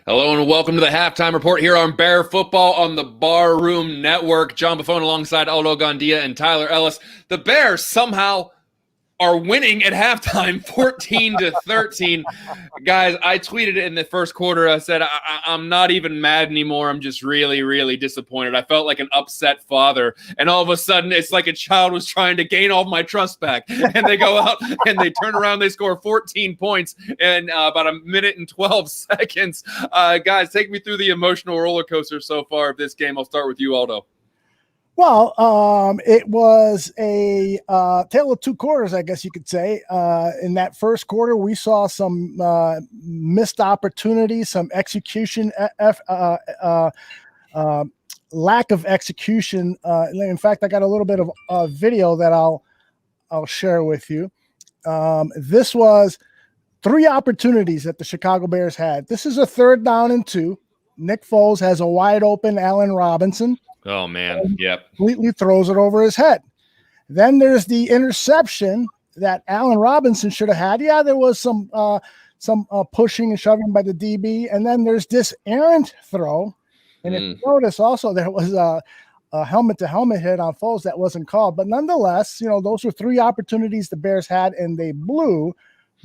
Hello and welcome to the Halftime Report here on Bear Football on the Barroom Network. John Buffone alongside Aldo Gandia and Tyler Ellis. The Bears somehow are winning at halftime 14-13. Guys, I tweeted it in the first quarter. I said, I'm not even mad anymore. I'm just really, really disappointed. I felt like an upset father. And all of a sudden, it's like a child was trying to gain all of my trust back. And they go out and they turn around. They score 14 points in about a minute and 12 seconds. Guys, take me through the emotional roller coaster so far of this game. I'll start with you, Aldo. Well, it was a tale of two quarters, I guess you could say. In that first quarter, we saw some missed opportunities, some execution, lack of execution. In fact, I got a little bit of video that I'll share with you. This was 3 opportunities that the Chicago Bears had. This is a 3rd down and 2. Nick Foles has a wide open Allen Robinson. Oh, man. Yep. Completely throws it over his head. Then there's the interception that Allen Robinson should have had. Yeah, there was some pushing and shoving by the DB. And then there's this errant throw. And if you notice also there was a helmet-to-helmet hit on Foles that wasn't called. But nonetheless, those were 3 opportunities the Bears had, and they blew.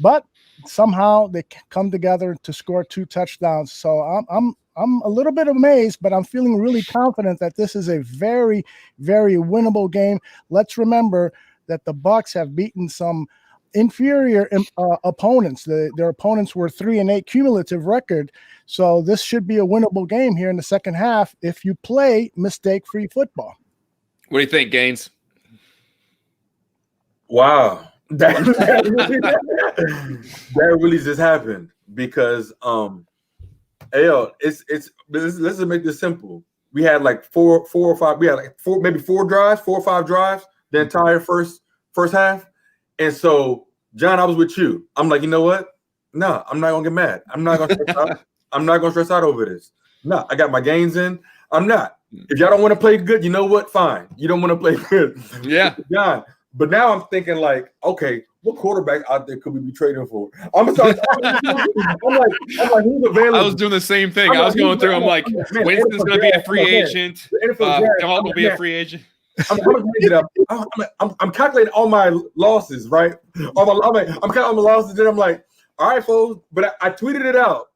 But somehow they come together to score 2 touchdowns. So I'm a little bit amazed, but I'm feeling really confident that this is a very, very winnable game. Let's remember that the Bucs have beaten some inferior opponents. Their opponents were 3-8 cumulative record. So this should be a winnable game here in the second half if you play mistake-free football. What do you think, Gaines? Wow. That really just happened because let's make this simple. We had like four or five. We had like 4 or 5 drives the entire first half. And so, John, I was with you. I'm like, you know what? No, I'm not gonna get mad. I'm not gonna stress out. I'm not gonna stress out over this. No, I got my gains in. I'm not. If y'all don't want to play good, you know what? Fine. You don't want to play good. Yeah, John. But now I'm thinking like, okay, what quarterback out there could we be trading for? I'm like, who's available? I was doing the same thing. I was going through. I'm like, Winston's going to be a free agent. Jamal will be a free agent. I'm calculating all my losses, right? I'm counting all my losses, and I'm like, all right, folks. But I tweeted it out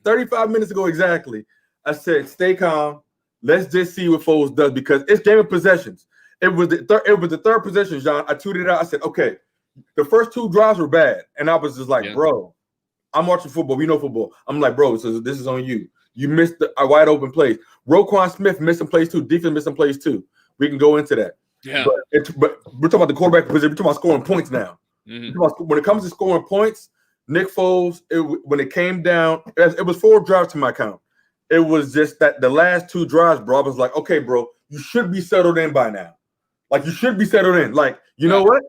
35 minutes ago exactly. I said, stay calm. Let's just see what Foles does because it's game of possessions. It was the third possession, John. I tweeted it out. I said, okay, the first 2 drives were bad. And I was just like, bro, I'm watching football. We know football. I'm like, bro, so this is on you. You missed a wide open play. Roquan Smith missed some plays too. Defense missed some plays too. We can go into that. Yeah. But we're talking about the quarterback position. We're talking about scoring points now. Mm-hmm. When it comes to scoring points, Nick Foles, when it came down, it was 4 drives to my count. It was just that the last 2 drives, bro, I was like, okay, bro, you should be settled in by now. Like you should be settled in. Like, you know what?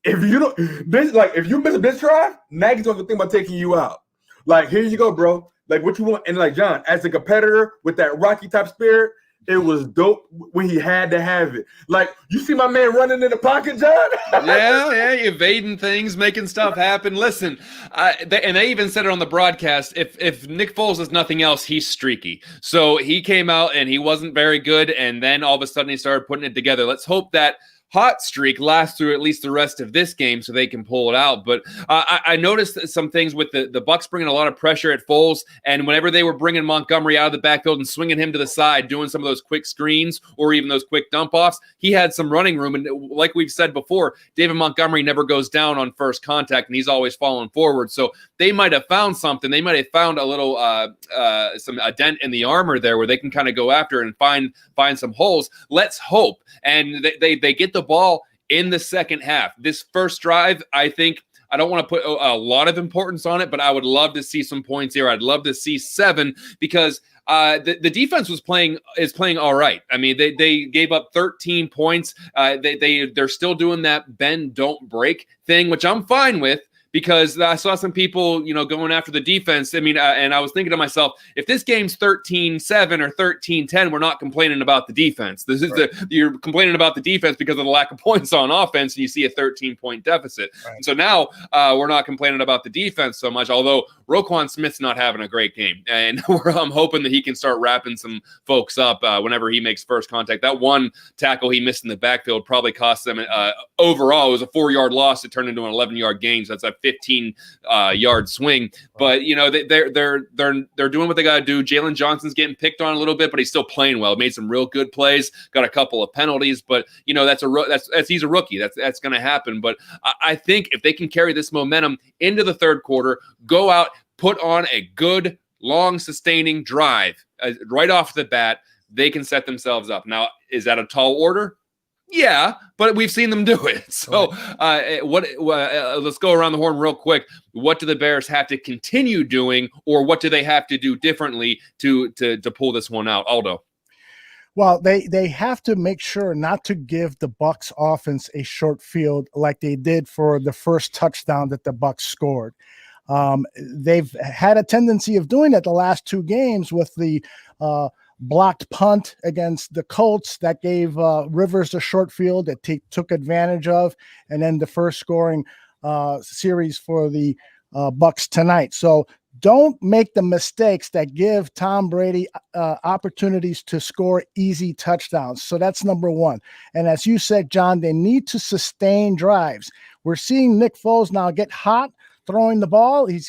If you miss a bitch drive, Nagy's gonna think about taking you out. Like, here you go, bro. Like what you want. And like John, as a competitor with that Rocky type spirit, it was dope when he had to have it. Like, you see my man running in the pocket, John? yeah, evading things, making stuff happen. Listen, and they even said it on the broadcast, if Nick Foles is nothing else, he's streaky. So he came out and he wasn't very good, and then all of a sudden he started putting it together. Let's hope that hot streak lasts through at least the rest of this game so they can pull it out. But I noticed some things with the Bucs bringing a lot of pressure at Foles, and whenever they were bringing Montgomery out of the backfield and swinging him to the side, doing some of those quick screens or even those quick dump-offs, he had some running room. And like we've said before, David Montgomery never goes down on first contact, and he's always falling forward. So they might have found something. They might have found a little a dent in the armor there where they can kind of go after and find some holes. Let's hope. And they get the ball in the second half. This first drive, I think, I don't want to put a lot of importance on it, but I would love to see some points here. I'd love to see 7 because the defense is playing all right. I mean, they gave up 13 points. They're still doing that bend, don't break thing, which I'm fine with. because I saw some people, going after the defense. I mean, and I was thinking to myself, if this game's 13-7 or 13-10, we're not complaining about the defense. This is you're complaining about the defense because of the lack of points on offense, and you see a 13-point deficit. Right. And so now we're not complaining about the defense so much, although Roquan Smith's not having a great game. And I'm hoping that he can start wrapping some folks up whenever he makes first contact. That one tackle he missed in the backfield probably cost them overall. It was a 4-yard loss. It turned into an 11-yard gain. So that's a 15-yard swing. But they're doing what they got to do. Jalen Johnson's getting picked on a little bit, but he's still playing well. Made some real good plays. Got a couple of penalties, but he's a rookie. That's going to happen. But I think if they can carry this momentum into the third quarter, go out, put on a good, long, sustaining drive right off the bat, they can set themselves up. Now, is that a tall order? Yeah, but we've seen them do it. So let's go around the horn real quick. What do the Bears have to continue doing, or what do they have to do differently to pull this one out? Aldo. Well, they have to make sure not to give the Bucs offense a short field like they did for the first touchdown that the Bucs scored. They've had a tendency of doing it the last two games with the blocked punt against the Colts that gave Rivers a short field that took advantage of, and then the first scoring series for the Bucs tonight. So don't make the mistakes that give Tom Brady opportunities to score easy touchdowns. So that's number one. And as you said, John, they need to sustain drives. We're seeing Nick Foles now get hot throwing the ball. He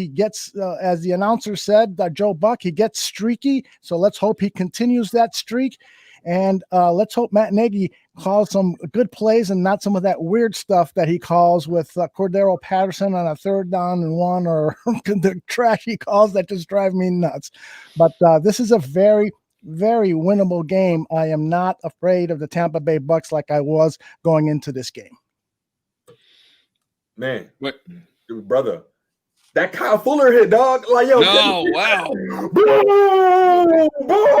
gets, as the announcer said, Joe Buck, he gets streaky. So let's hope he continues that streak. And let's hope Matt Nagy calls some good plays and not some of that weird stuff that he calls with Cordero Patterson on a 3rd down and 1, or the trash he calls that just drive me nuts. But this is a very, very winnable game. I am not afraid of the Tampa Bay Bucs like I was going into this game. Man, what? Brother, that Kyle Fuller hit, dog. Like, yo, no, wow. Boom, boom.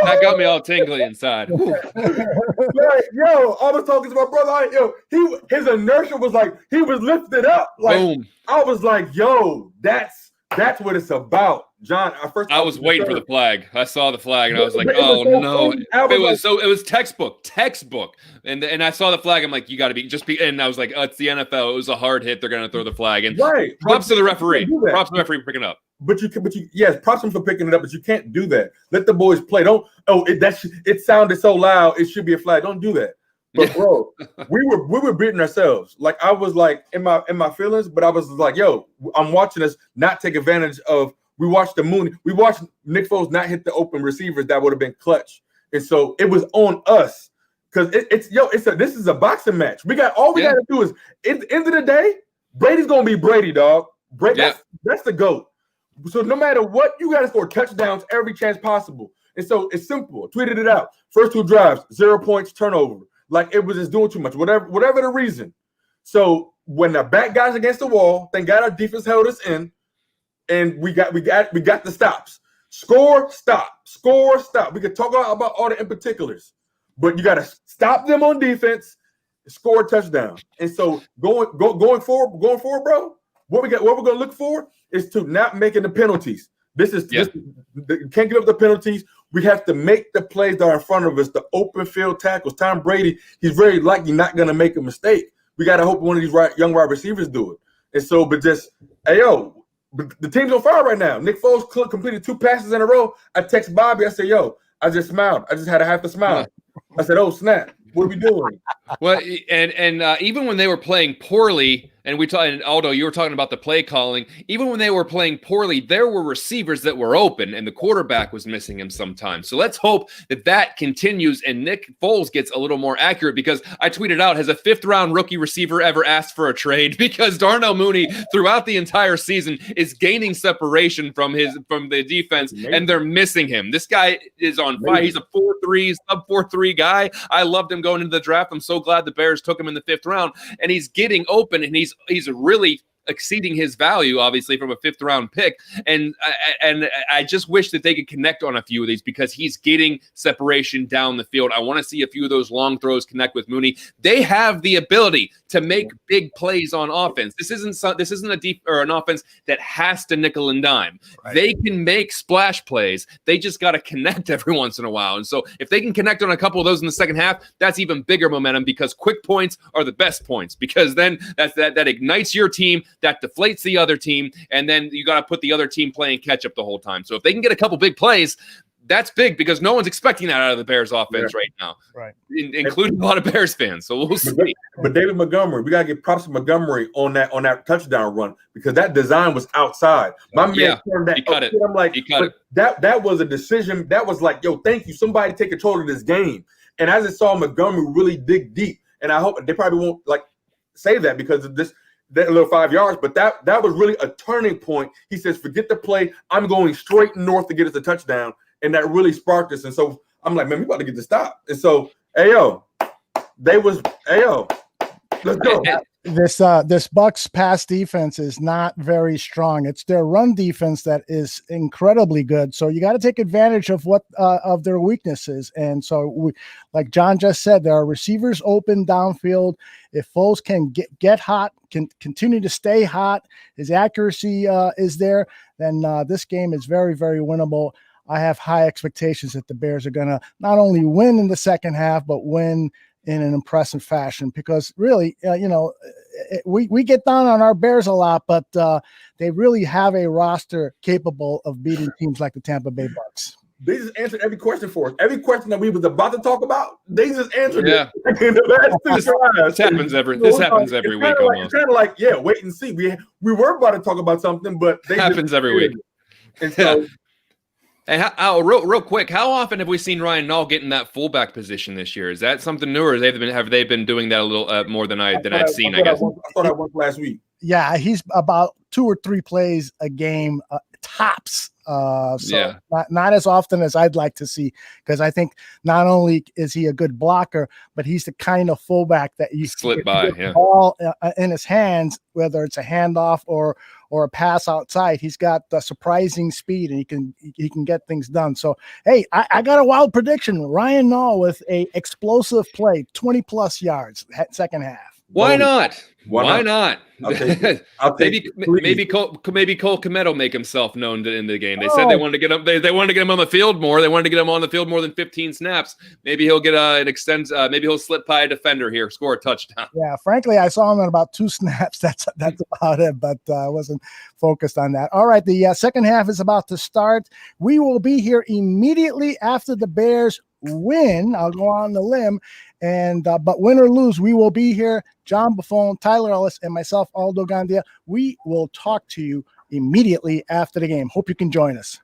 That got me all tingly inside. Like, yo, I was talking to my brother. His inertia was like, he was lifted up. Like, boom. I was like, yo, that's what it's about, John. I was waiting for the flag. I saw the flag and I was like, oh no. It was textbook. And I saw the flag. I'm like, you got to be. And I was like, oh, it's the NFL. It was a hard hit. They're going to throw the flag. And props to the referee. Props to the referee for picking it up. But yes, props to him for picking it up. But you can't do that. Let the boys play. It sounded so loud. It should be a flag. Don't do that. But bro, we were beating ourselves. Like, I was like in my feelings, but I was like, yo, I'm watching us not take advantage of. We watched Nick Foles not hit the open receivers that would have been clutch, and so it was on us because this is a boxing match. We got to do is at the end of the day, Brady's gonna be Brady, dog. That's the GOAT. So no matter what, you got to score touchdowns every chance possible. And so it's simple. Tweeted it out. First 2 drives, 0 points, turnover. Like, it was just doing too much, whatever the reason. So when the back guys against the wall, thank God our defense held us in, and we got the stops. Score, stop. Score, stop. We could talk about all the in particulars, but you got to stop them on defense, score a touchdown. And so going forward, bro, what we're gonna look for is to not making the penalties. You can't give up the penalties. We have to make the plays that are in front of us, the open field tackles. Tom Brady, he's very likely not going to make a mistake. We got to hope one of these young wide receivers do it. And so, but the team's on fire right now. Nick Foles completed 2 passes in a row. I text Bobby. I said, yo, I just smiled. I just had a half a smile. I said, oh, snap. What are we doing? Well, and even when they were playing poorly, and Aldo, you were talking about the play calling. Even when they were playing poorly, there were receivers that were open, and the quarterback was missing him sometimes. So let's hope that continues, and Nick Foles gets a little more accurate, because I tweeted out, has a 5th-round rookie receiver ever asked for a trade? Because Darnell Mooney, throughout the entire season, is gaining separation from the defense, and they're missing him. This guy is on fire. He's a 4.3, sub 4.3 guy. I loved him going into the draft. I'm so glad the Bears took him in the 5th round, and he's getting open, and he's really exceeding his value, obviously, from a 5th-round pick. And I just wish that they could connect on a few of these because he's getting separation down the field. I want to see a few of those long throws connect with Mooney. They have the ability to make big plays on offense. This isn't an offense that has to nickel and dime. Right. They can make splash plays. They just got to connect every once in a while. And so if they can connect on a couple of those in the second half, that's even bigger momentum because quick points are the best points because then that ignites your team, that deflates the other team, and then you got to put the other team playing catch up the whole time. So if they can get a couple big plays, that's big because no one's expecting that out of the Bears offense right now, right? Including a lot of Bears fans. So we'll see. But David Montgomery, we gotta give props to Montgomery on that touchdown run because that design was outside. My man turned that. He cut it. I'm like, he cut it. That was a decision. That was like, yo, thank you. Somebody take control of this game. And as I saw Montgomery really dig deep, and I hope they probably won't like say that because of this. That little 5 yards, but that was really a turning point. He says, forget the play. I'm going straight north to get us a touchdown. And that really sparked us. And so I'm like, man, we about to get the stop. And so, let's go. This Bucs pass defense is not very strong. It's their run defense that is incredibly good. So you got to take advantage of what of their weaknesses. And so, like John just said, there are receivers open downfield. If Foles can get hot, can continue to stay hot, his accuracy is there, then this game is very, very winnable. I have high expectations that the Bears are going to not only win in the second half, but win in an impressive fashion because really, we get down on our Bears a lot, but they really have a roster capable of beating teams like the Tampa Bay Bucs. They just answered every question for us. Every question that we was about to talk about, they just answered it. In the last 2 drives. This happens every week almost. It's kind of like, wait and see. We were about to talk about something, but they happens every week. And so And real quick, how often have we seen Ryan Nall get in that fullback position this year? Is that something new, or have they been doing that a little more than I've seen? I guess. I thought I went last week. Yeah, he's about 2 or 3 plays a game tops. Not as often as I'd like to see, because I think not only is he a good blocker, but he's the kind of fullback that you slip by, ball in his hands, whether it's a handoff or a pass outside. He's got the surprising speed, and he can get things done. So, hey, I got a wild prediction: Ryan Nall with a explosive play, 20+ yards, second half. Why not? Why not? Maybe Cole Kmet will make himself known in the game. They said they wanted to get him. They wanted to get him on the field more. They wanted to get him on the field more than 15 snaps. Maybe he'll get maybe he'll slip by a defender here, score a touchdown. Yeah, frankly, I saw him in about 2 snaps. That's about it. But I wasn't focused on that. All right, the second half is about to start. We will be here immediately after the Bears win. I'll go on the limb. And but win or lose, we will be here. John Buffone, Tyler Ellis, and myself, Aldo Gandia. We will talk to you immediately after the game. Hope you can join us.